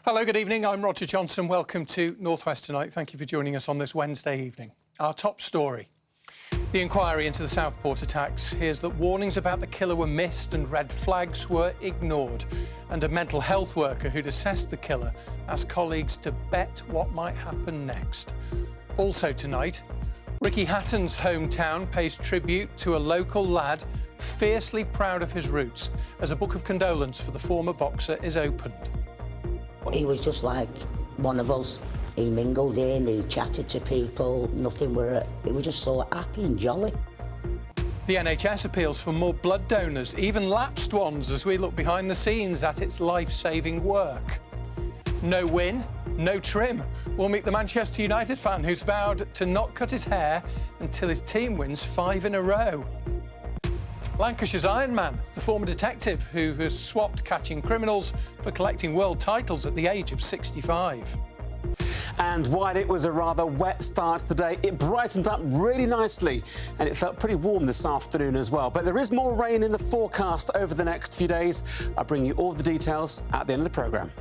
Hello, good evening. I'm Roger Johnson. Welcome to North West Tonight. Thank you for joining us on this Wednesday evening. Our top story. The inquiry into the Southport attacks. Here's that warnings about the killer were missed and red flags were ignored. And a mental health worker who'd assessed the killer asked colleagues to bet what might happen next. Also tonight, Ricky Hatton's hometown pays tribute to a local lad fiercely proud of his roots as a book of condolence for the former boxer is opened. He was just like one of us. He mingled in, he chatted to people, he was just so happy and jolly. The NHS appeals for more blood donors, even lapsed ones, as we look behind the scenes at its life-saving work. No win, no trim. We'll meet the Manchester United fan who's vowed to not cut his hair until his team wins 5 in a row. Lancashire's Iron Man, the former detective who has swapped catching criminals for collecting world titles at the age of 65. And while it was a rather wet start today, it brightened up really nicely and it felt pretty warm this afternoon as well. But there is more rain in the forecast over the next few days. I'll bring you all the details at the end of the programme.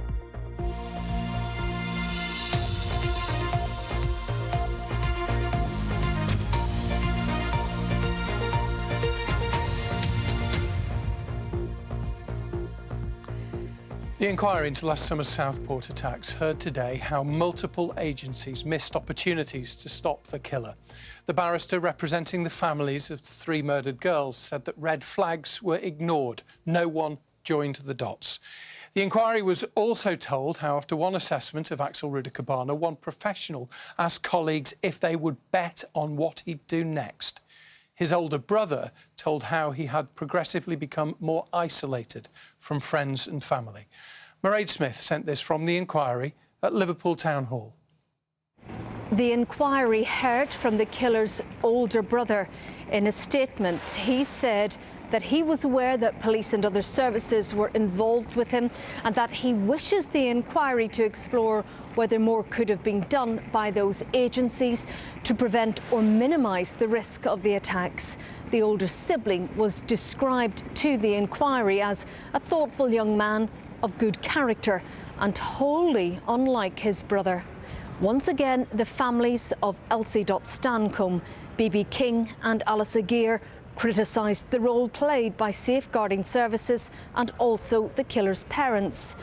The inquiry into last summer's Southport attacks heard today how multiple agencies missed opportunities to stop the killer. The barrister representing the families of the 3 murdered girls said that red flags were ignored. No one joined the dots. The inquiry was also told how after one assessment of Axel Ruda-Cabana, one professional asked colleagues if they would bet on what he'd do next. His older brother told how he had progressively become more isolated from friends and family. Mairead Smith sent this from the inquiry at Liverpool Town Hall. The inquiry heard from the killer's older brother. In a statement, he said that he was aware that police and other services were involved with him and that he wishes the inquiry to explore whether more could have been done by those agencies to prevent or minimise the risk of the attacks. The older sibling was described to the inquiry as a thoughtful young man of good character and wholly unlike his brother. Once again, the families of Elsie Stancombe, B.B. King and Alice Aguirre criticised the role played by safeguarding services and also the killer's parents.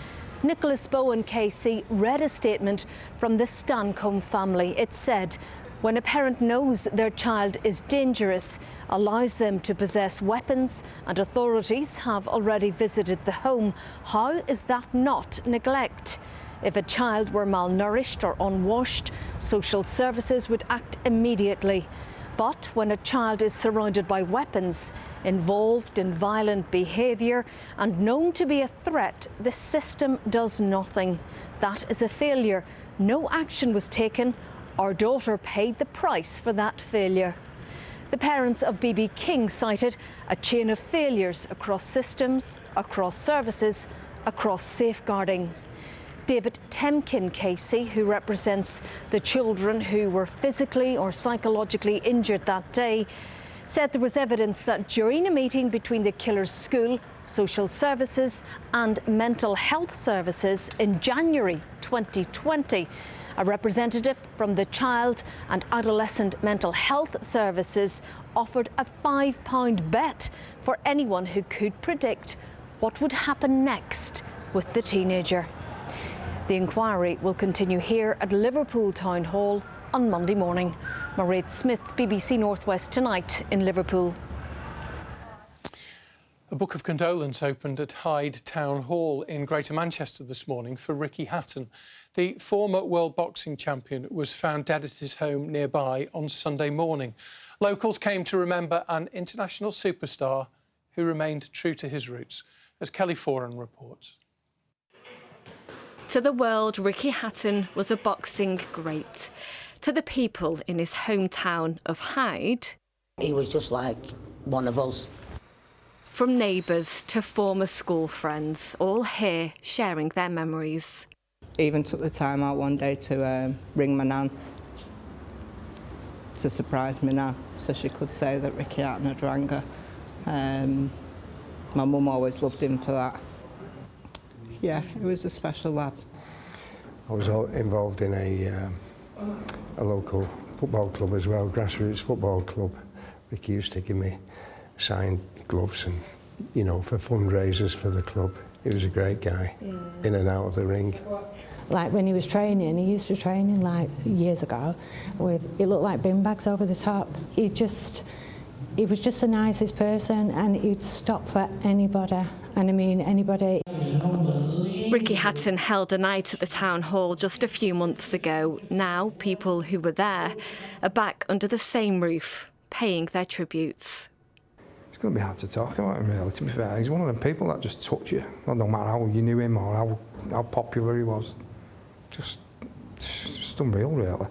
Nicholas Bowen KC read a statement from the Stancombe family. It said, when a parent knows their child is dangerous, allows them to possess weapons and authorities have already visited the home, how is that not neglect? If a child were malnourished or unwashed, social services would act immediately. But when a child is surrounded by weapons, involved in violent behaviour and known to be a threat, the system does nothing. That is a failure. No action was taken. Our daughter paid the price for that failure. The parents of B.B. King cited a chain of failures across systems, across services, across safeguarding. David Temkin KC, who represents the children who were physically or psychologically injured that day, said there was evidence that during a meeting between the killer's school, social services and mental health services in January 2020, a representative from the Child and Adolescent Mental Health Services offered a £5 bet for anyone who could predict what would happen next with the teenager. The inquiry will continue here at Liverpool Town Hall on Monday morning. Mairead Smith, BBC North West Tonight in Liverpool. A book of condolence opened at Hyde Town Hall in Greater Manchester this morning for Ricky Hatton. The former world boxing champion was found dead at his home nearby on Sunday morning. Locals came to remember an international superstar who remained true to his roots, as Kelly Foran reports. To the world, Ricky Hatton was a boxing great. To the people in his hometown of Hyde, He was just like one of us. From neighbours to former school friends, all here sharing their memories. Even took the time out one day to ring my nan to surprise me nan, so she could say that Ricky Hatton had rang her. My mum always loved him for that. Yeah, he was a special lad. I was involved in a local football club as well, grassroots football club. Ricky used to give me signed gloves and, you know, for fundraisers for the club. He was a great guy, in and out of the ring. Like when he was training, he used to train in like years ago with, it looked like bin bags over the top. He was just the nicest person, and he'd stop for anybody, and I mean anybody. Ricky Hatton held a night at the town hall just a few months ago. Now people who were there are back under the same roof, paying their tributes. It's going to be hard to talk about him, really, to be fair. He's one of them people that just touch you, no matter how you knew him or how popular he was. Just unreal, really.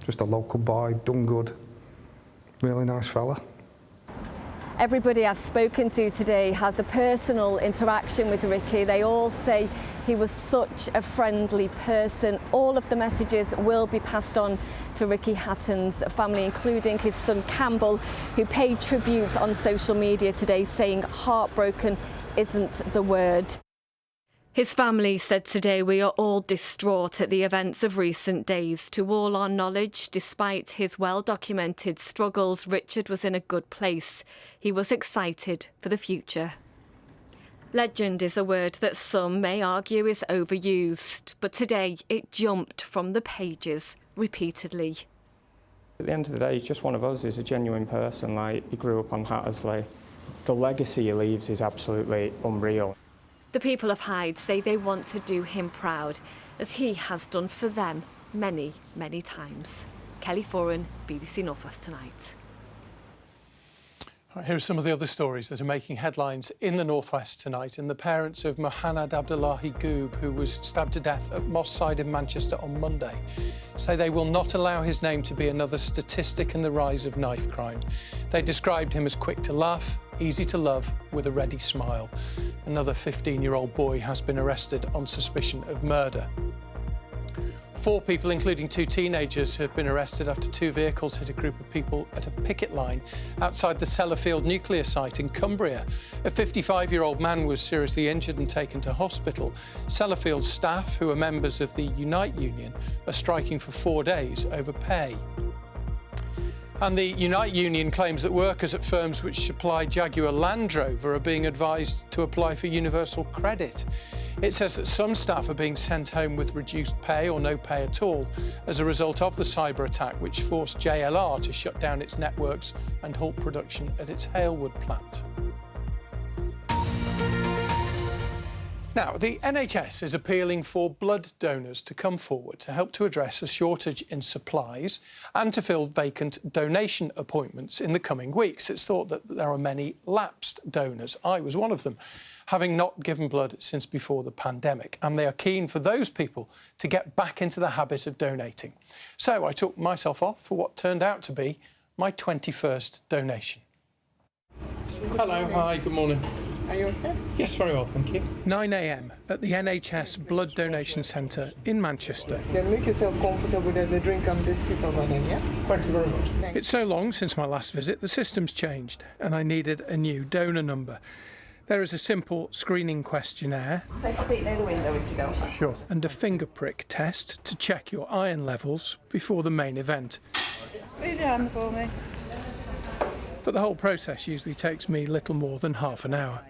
Just a local boy, done good, really nice fella. Everybody I've spoken to today has a personal interaction with Ricky. They all say he was such a friendly person. All of the messages will be passed on to Ricky Hatton's family, including his son Campbell, who paid tribute on social media today, saying heartbroken isn't the word. His family said today, "We are all distraught at the events of recent days. To all our knowledge, despite his well-documented struggles, Richard was in a good place. He was excited for the future." Legend is a word that some may argue is overused, but today it jumped from the pages repeatedly. At the end of the day, he's just one of us. He's a genuine person. Like, he grew up on Hattersley. The legacy he leaves is absolutely unreal. The people of Hyde say they want to do him proud, as he has done for them many, many times. Kelly Foran, BBC North West Tonight. Right, here are some of the other stories that are making headlines in the North West tonight. And the parents of Mohanad Abdullahi Goob, who was stabbed to death at Moss Side in Manchester on Monday, say they will not allow his name to be another statistic in the rise of knife crime. They described him as quick to laugh, easy to love, with a ready smile. Another 15-year-old boy has been arrested on suspicion of murder. 4 people, including 2 teenagers, have been arrested after 2 vehicles hit a group of people at a picket line outside the Sellafield nuclear site in Cumbria. A 55-year-old man was seriously injured and taken to hospital. Sellafield staff, who are members of the Unite Union, are striking for 4 days over pay. And the Unite Union claims that workers at firms which supply Jaguar Land Rover are being advised to apply for universal credit. It says that some staff are being sent home with reduced pay or no pay at all as a result of the cyber attack, which forced JLR to shut down its networks and halt production at its Halewood plant. Now, the NHS is appealing for blood donors to come forward to help to address a shortage in supplies and to fill vacant donation appointments in the coming weeks. It's thought that there are many lapsed donors. I was one of them, having not given blood since before the pandemic, and they are keen for those people to get back into the habit of donating. So I took myself off for what turned out to be my 21st donation. Hello, hi, good morning. Are you okay? Yes, very well, thank you. 9 a.m. at the NHS Blood Donation Centre in Manchester. Then make yourself comfortable. There's a drink and biscuit over there, yeah? Thank you very much. It's so long since my last visit, the system's changed and I needed a new donor number. There is a simple screening questionnaire. Take a seat near the window if you go. Sure. And a finger prick test to check your iron levels before the main event. Raise your hand for me. But the whole process usually takes me little more than half an hour.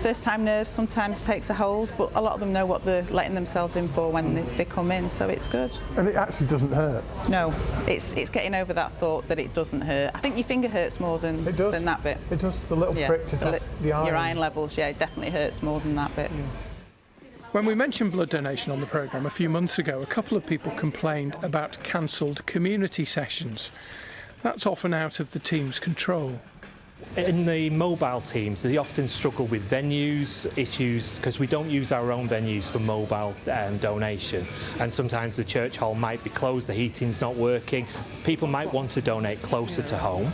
First time nerves sometimes takes a hold, but a lot of them know what they're letting themselves in for when they come in, so it's good. And it actually doesn't hurt? No, it's getting over that thought that it doesn't hurt. I think your finger hurts more than that bit. It does, the little prick to test the iron. Your iron levels, yeah, it definitely hurts more than that bit. When we mentioned blood donation on the programme a few months ago, a couple of people complained about cancelled community sessions. That's often out of the team's control. In the mobile teams, they often struggle with venues issues because we don't use our own venues for mobile donation, and sometimes the church hall might be closed, the heating's not working. People might want to donate closer to home,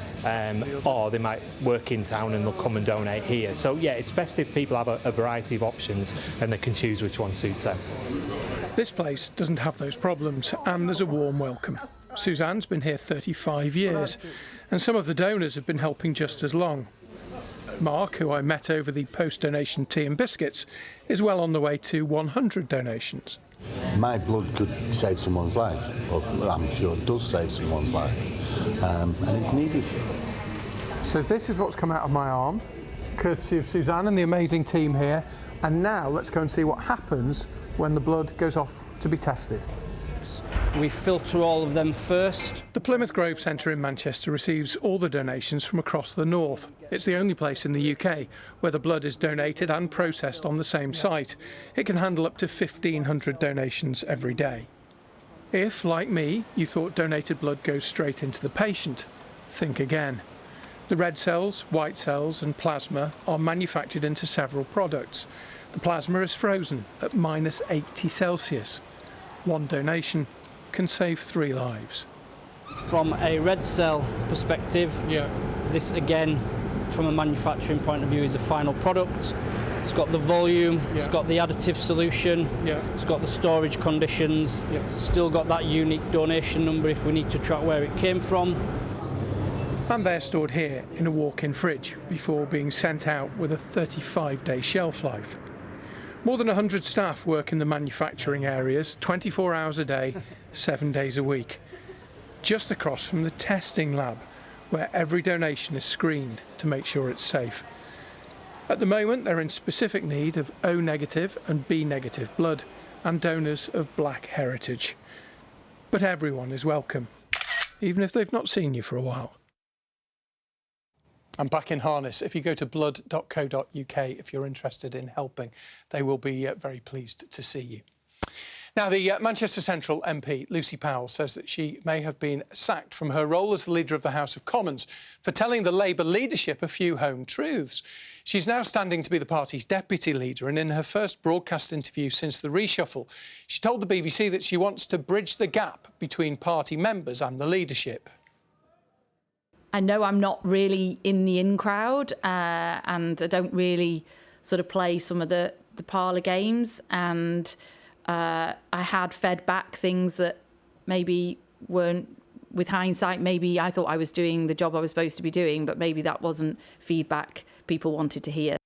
or they might work in town and they'll come and donate here. So yeah, it's best if people have a variety of options and they can choose which one suits them. This place doesn't have those problems, and there's a warm welcome. Suzanne's been here 35 years, and some of the donors have been helping just as long. Mark, who I met over the post-donation tea and biscuits, is well on the way to 100 donations. My blood could save someone's life, or I'm sure it does save someone's life, and it's needed. So this is what's come out of my arm, courtesy of Suzanne and the amazing team here. And now let's go and see what happens when the blood goes off to be tested. We filter all of them first. The Plymouth Grove Centre in Manchester receives all the donations from across the north. It's the only place in the UK where the blood is donated and processed on the same site. It can handle up to 1,500 donations every day. If, like me, you thought donated blood goes straight into the patient, think again. The red cells, white cells and plasma are manufactured into several products. The plasma is frozen at -80 Celsius. One donation can save 3 lives. From a red cell perspective, this again, from a manufacturing point of view, is a final product. It's got the volume, it's got the additive solution, it's got the storage conditions, still got that unique donation number if we need to track where it came from. And they're stored here in a walk-in fridge before being sent out with a 35-day shelf life. More than 100 staff work in the manufacturing areas, 24 hours a day, 7 days a week. Just across from the testing lab, where every donation is screened to make sure it's safe. At the moment, they're in specific need of O negative and B negative blood, and donors of black heritage. But everyone is welcome, even if they've not seen you for a while. I'm back in harness. If you go to blood.co.uk, if you're interested in helping, they will be very pleased to see you. Now, the Manchester Central MP, Lucy Powell, says that she may have been sacked from her role as the Leader of the House of Commons for telling the Labour leadership a few home truths. She's now standing to be the party's deputy leader, and in her first broadcast interview since the reshuffle, she told the BBC that she wants to bridge the gap between party members and the leadership. I know I'm not really in the in crowd, and I don't really sort of play some of the parlour games, and I had fed back things that maybe weren't, with hindsight, maybe I thought I was doing the job I was supposed to be doing, but maybe that wasn't feedback people wanted to hear.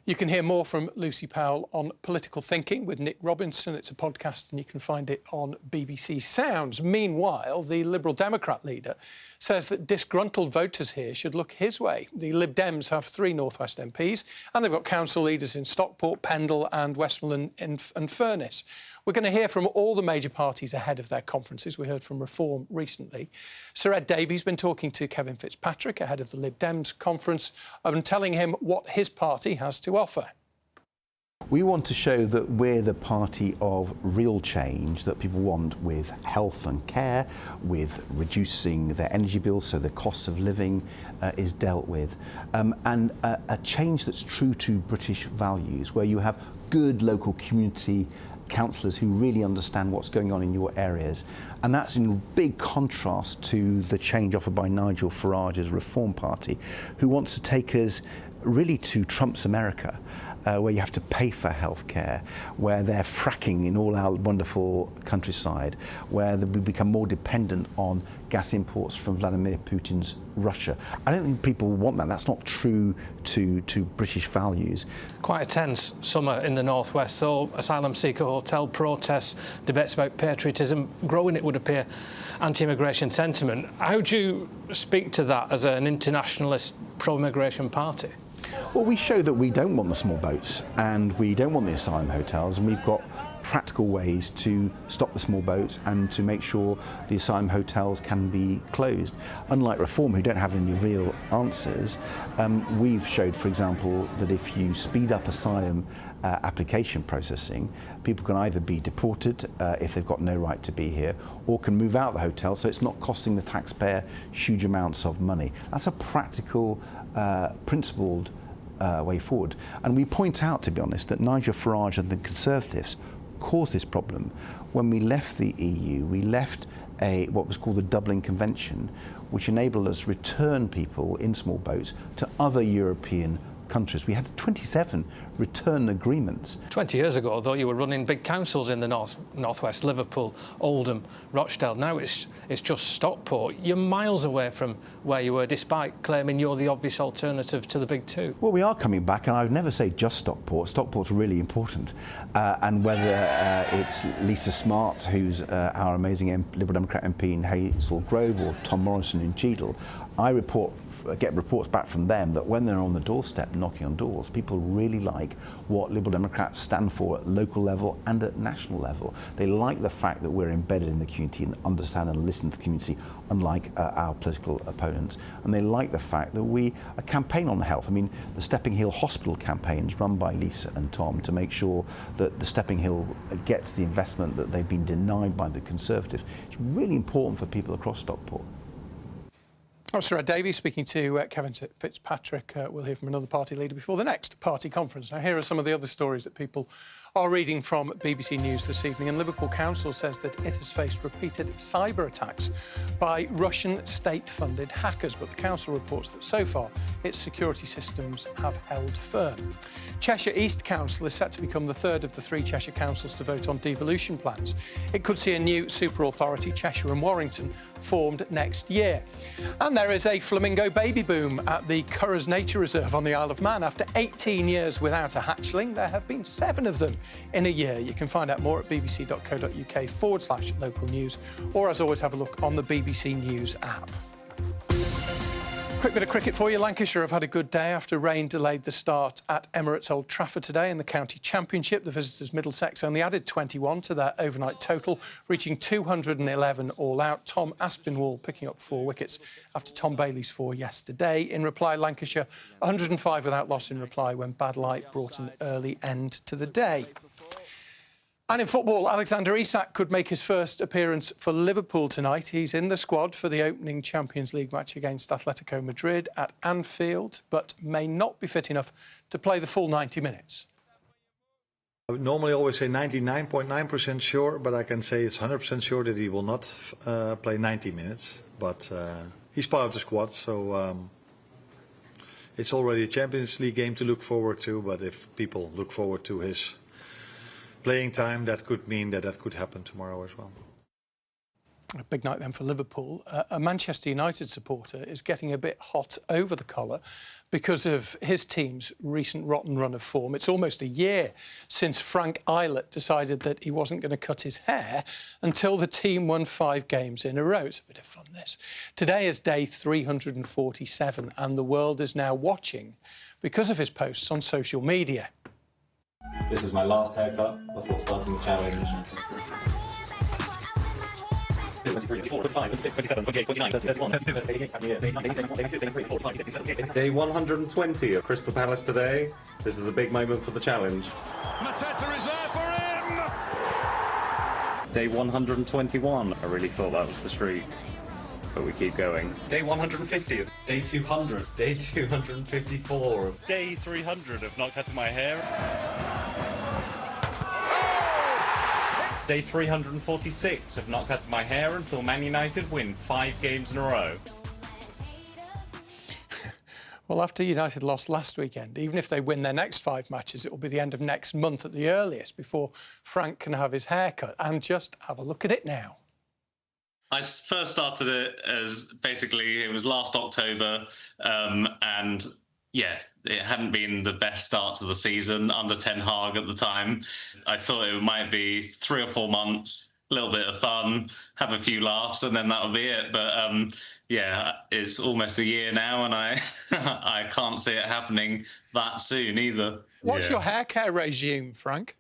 You can hear more from Lucy Powell on Political Thinking with Nick Robinson. It's a podcast and you can find it on BBC Sounds. Meanwhile, the Liberal Democrat leader says that disgruntled voters here should look his way. The Lib Dems have 3 North West MPs and they've got council leaders in Stockport, Pendle and Westmoreland and Furness. We're going to hear from all the major parties ahead of their conferences. We heard from Reform recently. Sir Ed Davy's been talking to Kevin Fitzpatrick ahead of the Lib Dems conference and telling him what his party has to offer. We want to show that we're the party of real change that people want with health and care, with reducing their energy bills so the cost of living is dealt with, and a change that's true to British values, where you have good local community councillors who really understand what's going on in your areas. And that's in big contrast to the change offered by Nigel Farage's Reform Party, who wants to take us really to Trump's America, where you have to pay for healthcare, where they're fracking in all our wonderful countryside, where we become more dependent on gas imports from Vladimir Putin's Russia. I don't think people want that. That's not true to British values. Quite a tense summer in the northwest, though. Asylum seeker hotel protests, debates about patriotism, growing, it would appear, anti-immigration sentiment. How do you speak to that as an internationalist pro-immigration party? Well, we show that we don't want the small boats and we don't want the asylum hotels, and we've got practical ways to stop the small boats and to make sure the asylum hotels can be closed. Unlike Reform, who don't have any real answers, we've showed, for example, that if you speed up asylum application processing, people can either be deported if they've got no right to be here, or can move out of the hotel, so it's not costing the taxpayer huge amounts of money. That's a practical, principled way forward. And we point out, to be honest, that Nigel Farage and the Conservatives caused this problem. When we left the EU, we left what was called the Dublin Convention, which enabled us to return people in small boats to other European countries. We had 27 return agreements. 20 years ago, I thought you were running big councils in the northwest, Liverpool, Oldham, Rochdale. Now it's just Stockport. You're miles away from where you were, despite claiming you're the obvious alternative to the big two. Well, we are coming back, and I would never say just Stockport. Stockport's really important. And whether it's Lisa Smart, who's our amazing Liberal Democrat MP in Hazel Grove, or Tom Morrison in Cheadle, I get reports back from them that when they're on the doorstep knocking on doors, people really like what Liberal Democrats stand for at local level and at national level. They like the fact that we're embedded in the community and understand and listen to the community, unlike our political opponents. And they like the fact that we campaign on health. I mean, the Stepping Hill Hospital campaigns run by Lisa and Tom to make sure that the Stepping Hill gets the investment that they've been denied by the Conservatives. It's really important for people across Stockport. Oh, Sir Ed Davies speaking to Kevin Fitzpatrick. We'll hear from another party leader before the next party conference. Now, here are some of the other stories that people are reading from BBC News this evening. And Liverpool Council says that it has faced repeated cyber attacks by Russian state-funded hackers. But the council reports that so far its security systems have held firm. Cheshire East Council is set to become the third of the three Cheshire councils to vote on devolution plans. It could see a new super authority, Cheshire and Warrington, formed next year. And there is a flamingo baby boom at the Curragh Nature Reserve on the Isle of Man. After 18 years without a hatchling, there have been 7 of them in a year. You can find out more at bbc.co.uk/local news, or as always, have a look on the BBC News app. Quick bit of cricket for you. Lancashire have had a good day after rain delayed the start at Emirates Old Trafford today in the County Championship. The visitors Middlesex only added 21 to their overnight total, reaching 211 all out. Tom Aspinwall picking up 4 wickets after Tom Bailey's 4 yesterday. In reply, Lancashire 105 without loss in reply when bad light brought an early end to the day. And in football, Alexander Isak could make his first appearance for Liverpool tonight. He's in the squad for the opening Champions League match against Atletico Madrid at Anfield, but may not be fit enough to play the full 90 minutes. I would normally always say 99.9% sure, but I can say it's 100% sure that he will not play 90 minutes. But he's part of the squad, so it's already a Champions League game to look forward to. But if people look forward to his playing time, that could mean that could happen tomorrow as well. A big night then for Liverpool. A Manchester United supporter is getting a bit hot over the collar because of his team's recent rotten run of form. It's almost a year since Frank Eilert decided that he wasn't going to cut his hair until the team won 5 games in a row. It's a bit of fun, this. Today is day 347, and the world is now watching because of his posts on social media. This is my last haircut before starting the challenge. 23, 24, 25, 26, 27, 28, 29, 30, 31, 32, 38, 38, Day 120 of Crystal Palace today. This is a big moment for the challenge. Mateta is there for him! Day 121. I really thought that was the streak, but we keep going. Day 150. Day 200. Day 254. Day 300 of not cutting my hair. Day 346 of not cutting my hair until Man United win 5 games in a row. Well, after United lost last weekend, even if they win their next 5 matches, it will be the end of next month at the earliest before Frank can have his hair cut. And just have a look at it now. I first started it as basically it was last October, and yeah, it hadn't been the best start to the season under Ten Hag at the time. I thought it might be 3 or 4 months, a little bit of fun, have a few laughs, and then that'll be it. But yeah, it's almost a year now, and I I can't see it happening that soon either. What's your hair care regime, Frank?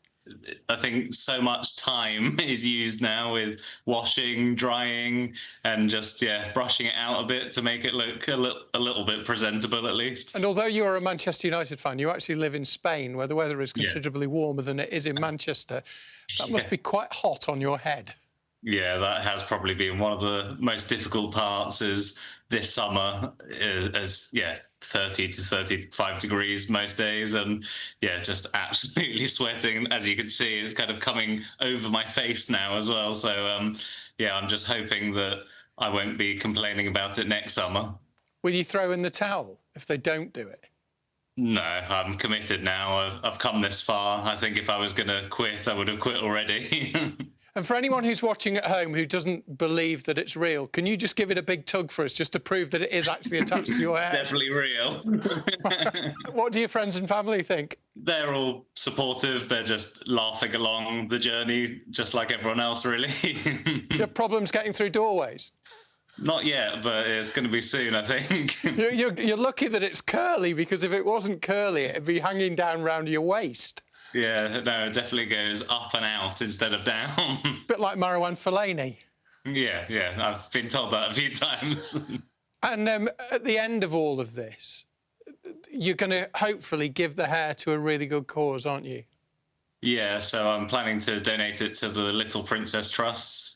I think so much time is used now with washing, drying, and just, yeah, brushing it out a bit to make it look a little bit presentable at least. And although you are a Manchester United fan, you actually live in Spain, where the weather is considerably warmer than it is in Manchester. That must be quite hot on your head. Yeah, that has probably been one of the most difficult parts is this summer, as 30 to 35 degrees most days, and yeah, just absolutely sweating. As you can see, it's kind of coming over my face now as well. So yeah, I'm just hoping that I won't be complaining about it next summer. Will you throw in the towel if they don't do it? No, I'm committed now. I've come this far. I think if I was going to quit, I would have quit already. And for anyone who's watching at home who doesn't believe that it's real, can you just give it a big tug for us, just to prove that it is actually attached to your head? Definitely real. What do your friends and family think? They're all supportive. They're just laughing along the journey, just like everyone else, really. Do you have problems getting through doorways? Not yet, but it's going to be soon, I think. You're lucky that it's curly, because if it wasn't curly, it'd be hanging down round your waist. Yeah, no, it definitely goes up and out instead of down. Bit like Marwan Fellaini. Yeah, I've been told that a few times. And at the end of all of this, you're going to hopefully give the hair to a really good cause, aren't you? Yeah, so I'm planning to donate it to the Little Princess Trust.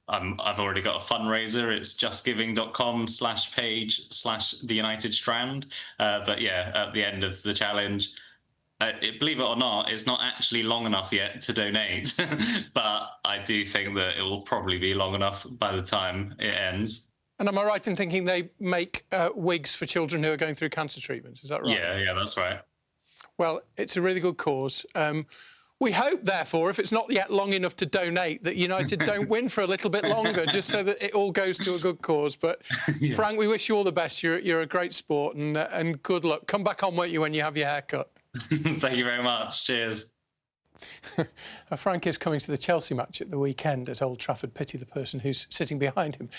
I've already got a fundraiser. It's justgiving.com/page/The United Strand. But yeah, at the end of the challenge, believe it or not, it's not actually long enough yet to donate, but I do think that it will probably be long enough by the time it ends. And am I right in thinking they make wigs for children who are going through cancer treatments? Is that right? Yeah, that's right. Well, it's a really good cause. We hope, therefore, if it's not yet long enough to donate, that United don't win for a little bit longer, just so that it all goes to a good cause. But, yeah. Frank, we wish you all the best. You're a great sport, and good luck. Come back on, won't you, when you have your hair cut? Thank you very much. Cheers. Frank is coming to the Chelsea match at the weekend at Old Trafford. Pity the person who's sitting behind him.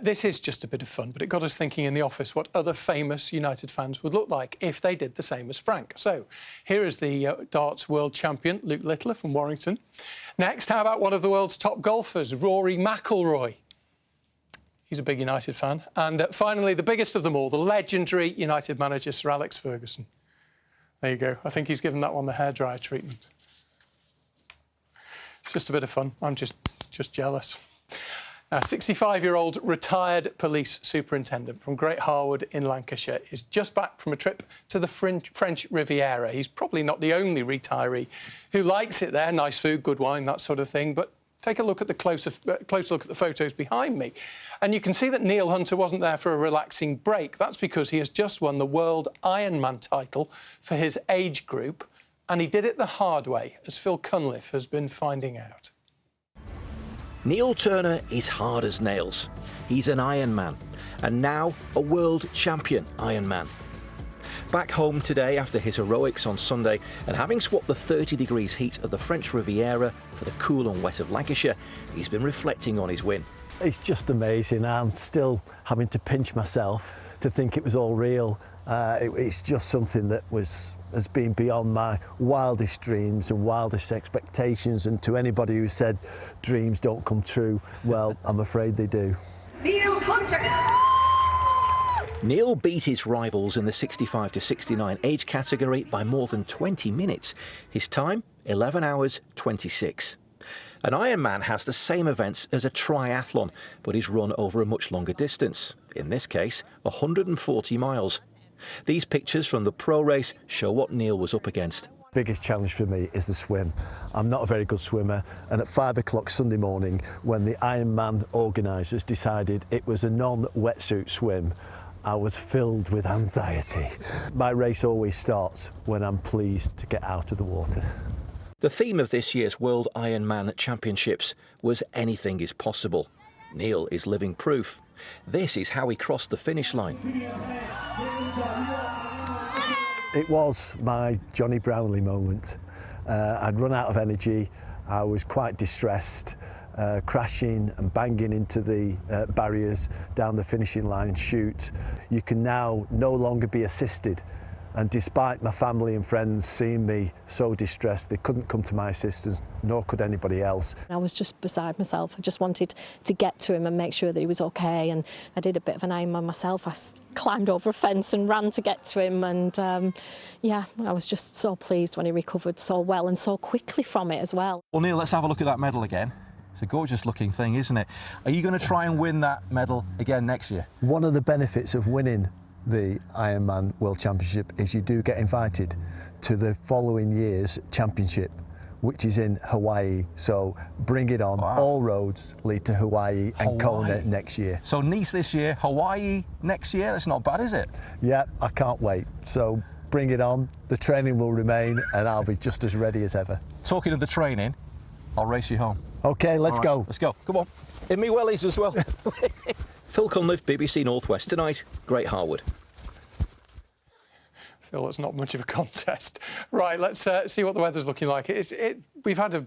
This is just a bit of fun, but it got us thinking in the office what other famous United fans would look like if they did the same as Frank. So here is the darts world champion, Luke Littler from Warrington. Next, how about one of the world's top golfers, Rory McIlroy? He's a big United fan. And finally, the biggest of them all, the legendary United manager, Sir Alex Ferguson. There you go. I think he's given that one the hairdryer treatment. It's just a bit of fun. I'm just jealous. Now, 65-year-old retired police superintendent from Great Harwood in Lancashire is just back from a trip to the French Riviera. He's probably not the only retiree who likes it there. Nice food, good wine, that sort of thing. But take a look at the close look at the photos behind me. And you can see that Neil Hunter wasn't there for a relaxing break. That's because he has just won the World Ironman title for his age group. And he did it the hard way, as Phil Cunliffe has been finding out. Neil Turner is hard as nails. He's an Ironman, and now a world champion Ironman. Back home today after his heroics on Sunday, and having swapped the 30 degrees heat of the French Riviera for the cool and wet of Lancashire, he's been reflecting on his win. It's just amazing. I'm still having to pinch myself to think it was all real. It's just something that has been beyond my wildest dreams and wildest expectations, and to anybody who said dreams don't come true, well, I'm afraid they do. Neil Hunter! Neil beat his rivals in the 65 to 69 age category by more than 20 minutes. His time, 11 hours 26. An Ironman has the same events as a triathlon, but is run over a much longer distance, in this case 140 miles. These pictures from the pro race show what Neil was up against. Biggest challenge for me is the swim. I'm not a very good swimmer, and at 5 o'clock Sunday morning, when the Ironman organisers decided it was a non-wetsuit swim, I was filled with anxiety. My race always starts when I'm pleased to get out of the water. The theme of this year's World Ironman Championships was anything is possible. Neil is living proof. This is how he crossed the finish line. It was my Johnny Brownlee moment. I'd run out of energy. I was quite distressed, crashing and banging into the barriers down the finishing line chute. You can now no longer be assisted. And despite my family and friends seeing me so distressed, they couldn't come to my assistance, nor could anybody else. I was just beside myself. I just wanted to get to him and make sure that he was okay. And I did a bit of an Ironman myself. I climbed over a fence and ran to get to him. And yeah, I was just so pleased when he recovered so well and so quickly from it as well. Well, Neil, let's have a look at that medal again. It's a gorgeous looking thing, isn't it? Are you going to try and win that medal again next year? One of the benefits of winning the Ironman World Championship is you do get invited to the following year's championship, which is in Hawaii. So bring it on. Wow. All roads lead to Hawaii and Kona next year. So Nice this year, Hawaii next year. That's not bad, is it? Yeah, I can't wait. So bring it on. The training will remain and I'll be just as ready as ever. Talking of the training, I'll race you home. OK, let's go. Let's go. Come on. In me wellies as well. Phil Cunliffe, BBC North West Tonight, Great Harwood. Phil, that's not much of a contest. Right, let's see what the weather's looking like. We've had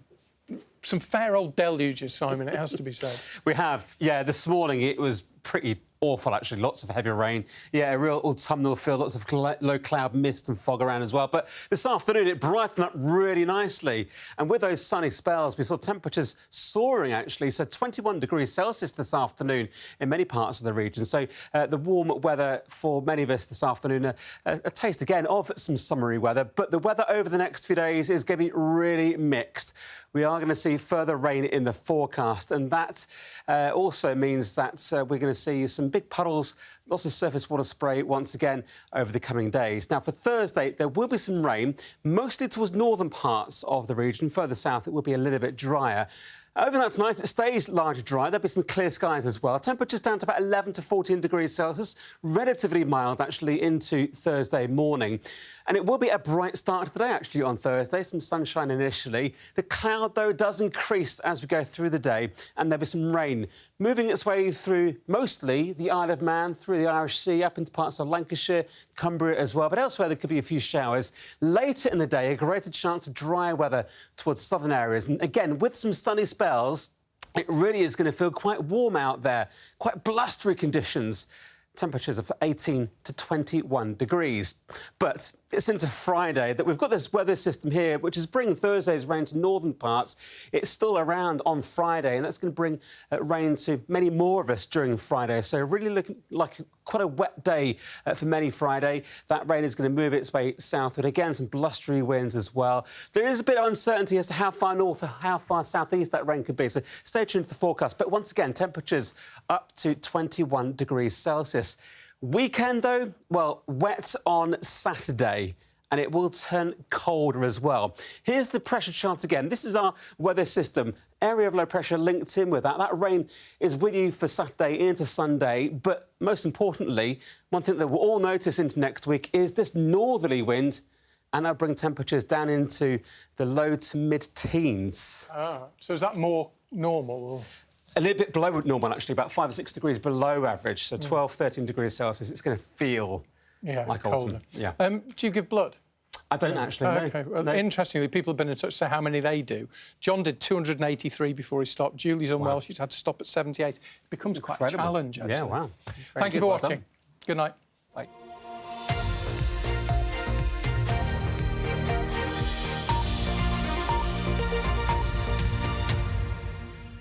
some fair old deluges, Simon, it has to be said. We have, yeah. This morning it was pretty awful, actually. Lots of heavy rain. Yeah, a real autumnal feel, lots of low cloud mist and fog around as well. But this afternoon it brightened up really nicely. And with those sunny spells, we saw temperatures soaring, actually. So 21 degrees Celsius this afternoon in many parts of the region. So the warm weather for many of us this afternoon, a taste again of some summery weather. But the weather over the next few days is going to be really mixed. We are going to see further rain in the forecast, and that also means that we're going to see some big puddles, lots of surface water spray once again over the coming days. Now, for Thursday, there will be some rain, mostly towards northern parts of the region. Further south, it will be a little bit drier. Overnight tonight, it stays largely dry. There'll be some clear skies as well. Temperatures down to about 11 to 14 degrees Celsius. Relatively mild, actually, into Thursday morning. And it will be a bright start to the day, actually, on Thursday. Some sunshine initially. The cloud, though, does increase as we go through the day. And there'll be some rain moving its way through mostly the Isle of Man, through the Irish Sea, up into parts of Lancashire, Cumbria as well. But elsewhere, there could be a few showers. Later in the day, a greater chance of dry weather towards southern areas. And again, with some sunny spells, it really is going to feel quite warm out there. Quite blustery conditions. Temperatures of 18 to 21 degrees. But it's into Friday that we've got this weather system here, which is bringing Thursday's rain to northern parts. It's still around on Friday, and that's going to bring rain to many more of us during Friday. So really looking like quite a wet day for many Friday. That rain is going to move its way southward. Again, some blustery winds as well. There is a bit of uncertainty as to how far north or how far southeast that rain could be. So stay tuned to the forecast. But once again, temperatures up to 21 degrees Celsius. Weekend, though, well, wet on Saturday, and it will turn colder as well. Here's the pressure chart again. This is our weather system. Area of low pressure linked in with that. That rain is with you for Saturday into Sunday. But most importantly, one thing that we'll all notice into next week is this northerly wind, and that'll bring temperatures down into the low to mid-teens. Ah, so is that more normal? Or... A little bit below normal, actually, about 5 or 6 degrees below average, so 12, 13 degrees Celsius. It's going to feel like colder. autumn. Yeah. Do you give blood? I don't actually, no. OK. Well, no. Interestingly, people have been in touch to say how many they do. John did 283 before he stopped. Julie's unwell. She's had to stop at 78. It becomes quite a challenge, actually. Yeah, wow. Thank you for watching. Good night.